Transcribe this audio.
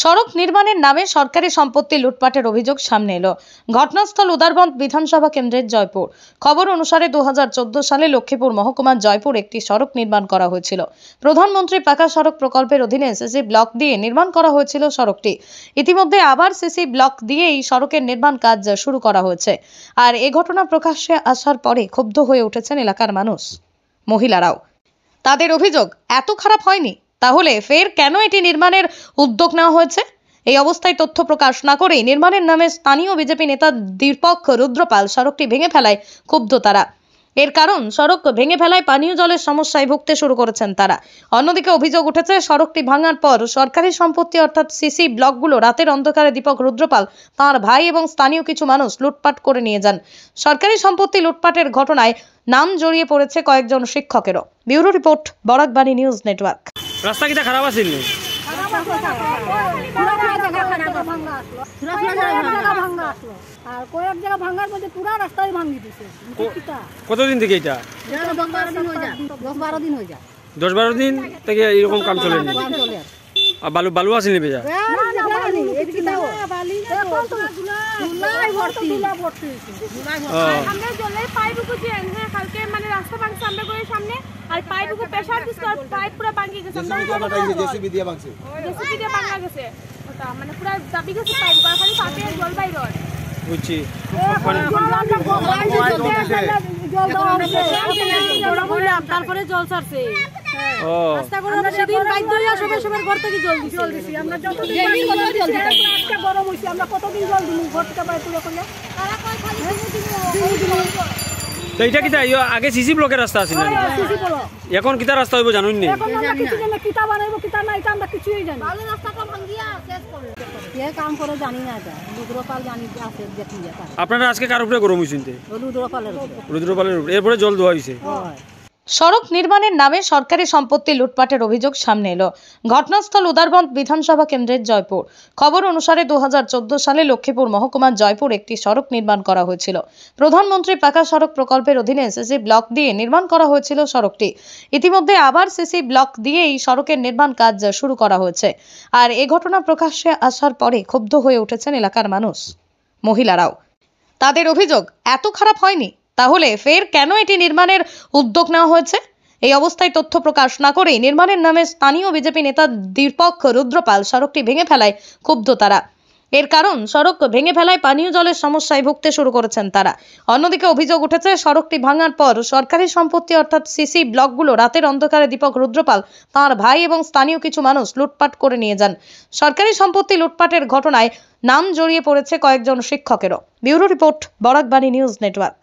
সড়ক নির্মাণের নামে সরকারি সম্পত্তি লুটপাটের অভিযোগ সামনে এলো। ঘটনাস্থল উদারবন্দ বিধানসভা কেন্দ্রের জয়পুর। খবর অনুসারে 2014 সালে লক্ষ্মীপুর মহকুমার জয়পুর একটি সড়ক নির্মাণ করা হয়েছিল। প্রধানমন্ত্রী পাকা সড়ক প্রকল্পের অধীনে সিসি ব্লক দিয়ে নির্মাণ করা হয়েছিল সড়কটি। ইতিমধ্যে আবার সিসি ব্লক দিয়ে এই সড়কের নির্মাণ কাজ শুরু করা হয়েছে। আর এই ঘটনা প্রকাশ্যে আসার পরে ক্ষুব্ধ হয়ে উঠেছেন এলাকার মানুষ, মহিলারাও। তাদের অভিযোগ, এত খারাপ হয়নি, তাহলে ফের কেন এটি নির্মাণের উদ্যোগ নেওয়া হয়েছে? এই অবস্থায় তথ্য প্রকাশ না করেই নির্মাণের নামে স্থানীয় বিজেপি নেতা দীপক রুদ্রপাল সড়কটি ভেঙে ফেলায় ক্ষুব্ধ তারা। এর কারণ, সড়ক ভেঙে ফেলায় পানীয় জলের সমস্যায় ভুগতে শুরু করেছেন তারা। অন্যদিকে অভিযোগ উঠেছে, সড়কটি ভাঙার পর সরকারি সম্পত্তি অর্থাৎ সিসি ব্লকগুলো রাতের অন্ধকারে দীপক রুদ্রপাল, তাঁর ভাই এবং স্থানীয় কিছু মানুষ লুটপাট করে নিয়ে যান। সরকারি সম্পত্তি লুটপাটের ঘটনায় নাম জড়িয়ে পড়েছে কয়েকজন শিক্ষকেরও। Bureau report, Barakbani news network. রাস্তা কিটা খারাপ আছিল কতদিন থেকে এটা? 10-12 দিন থেকে এরকম কাম চলে। বালু বালু আসেনি বেজা? আর পাইপগুলো প্রেসার দিছে আর পাইপ পুরো ভাঙি গেছে। জেসিবি দিয়ে ভাঙছে। জেসিবি দিয়ে ভাঙা গেছে। ওটা মানে পুরো দাবি গেছে পাইপ, আর খালি পাপে জল বাইর হয়। বুঝছি। তারপরে জল ছাড়ছে। ও রাস্তা করে আমরা সেদিন বাইক ধরে সবাই ঘর থেকে জল দিছি। আমরা যতদিন জল দিছি আজকে গরম হইছে, আমরা কতদিন জল দিমু ঘর থেকে বাইরে তুলে কইলে তারা কই খালি তো এটা কিটা আগে সিসি ব্লকের রাস্তা আছিল না? CC block. এখন কিটা রাস্তা হইব জানুন নি? এখন আমরা কিছু জানি না, কিটা বানাইবো কিটা না এটা আমরা কিছুই জানি না। ভালো রাস্তাটা ভাঙিয়া শেষ করে কে কাম করে জানি না। এটা রুদ্রপাল জানি আছে দেখি এটা। আপনারা আজকে কার উপরে গরম হইছিনতে? রুদ্রপালের উপরে। এরপরে জল ধোয়া হইছে। সড়ক নির্মাণের নামে সরকারি সম্পত্তি লুটপাটের অভিযোগ সামনে এলো। ঘটনাস্থল উদারবন্দ বিধানসভা কেন্দ্রের জয়পুর। খবর অনুসারে 2014 সালে লক্ষ্মীপুর মহকুমার জয়পুর একটি সড়ক নির্মাণ করা হয়েছিল। প্রধানমন্ত্রী পাকা সড়ক প্রকল্পের অধীনে সিসি ব্লক দিয়ে নির্মাণ করা হয়েছিল সড়কটি। ইতিমধ্যে আবার সিসি ব্লক দিয়ে এই সড়কের নির্মাণ কাজ শুরু করা হয়েছে। আর এই ঘটনা প্রকাশ্যে আসার পরে ক্ষুব্ধ হয়ে উঠেছেন এলাকার মানুষ, মহিলারাও। তাদের অভিযোগ, এত খারাপ হয়নি, তাহলে ফের কেন এটি নির্মাণের উদ্যোগ নেওয়া হয়েছে? এই অবস্থায় তথ্য প্রকাশ না করেই নির্মাণের নামে স্থানীয় বিজেপি নেতা দীপক রুদ্রপাল সড়কটি ভেঙে ফেলায় ক্ষুব্ধ তারা। এর কারণ, সড়ক ভেঙে ফেলায় পানীয় জলের সমস্যায় ভুগতে শুরু করেছেন তারা। অন্যদিকে অভিযোগ উঠেছে, সড়কটি ভাঙার পর সরকারি সম্পত্তি অর্থাৎ সিসি ব্লকগুলো রাতের অন্ধকারে দীপক রুদ্রপাল, তাঁর ভাই এবং স্থানীয় কিছু মানুষ লুটপাট করে নিয়ে যান। সরকারি সম্পত্তি লুটপাটের ঘটনায় নাম জড়িয়ে পড়েছে কয়েকজন শিক্ষকেরও। Bureau report, Barakbani news network.